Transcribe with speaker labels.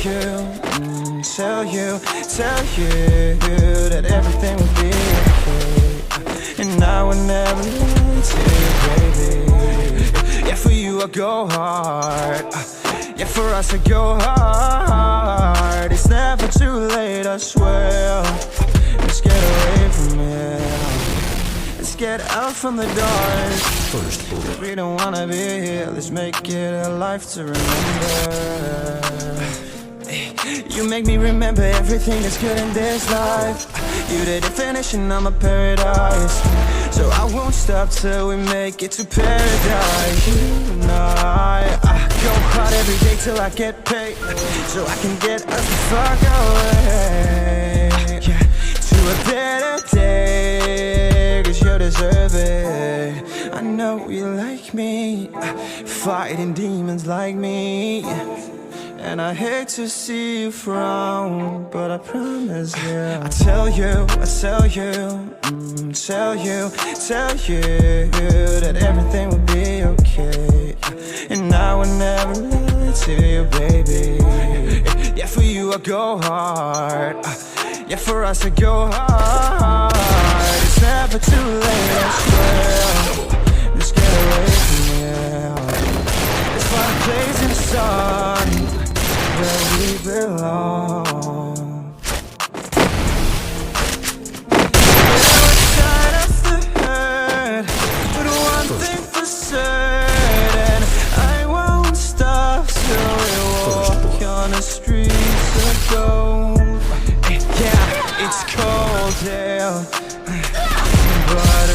Speaker 1: tell you that everything will be okay. And I will never lie to you, baby. Yeah, for you I go hard. Yeah, for us I go hard. It's never too late, I swear. Let's get away from here. Let's get out from the dark. First, we don't wanna be here. Let's make it a life to remember. You make me remember everything that's good in this life. You the definition of my paradise. So I won't stop till we make it to paradise. You and I go hard every day till I get paid, so I can get us the fuck away, yeah, to a better day. Cause you deserve it. I know you like me, fighting demons like me. And I hate to see you frown, but I promise you, I tell you, tell you that everything will be okay. And I will never lie to you, baby. Yeah, for you I go hard. Yeah, for us I go hard. It's never too late, I swear. Let's get away from here. Let's find a place in the sun where we belong. We're tired of the hurt, but one thing for certain, I won't stop till we walk on the streets of gold. Yeah, it's cold here, but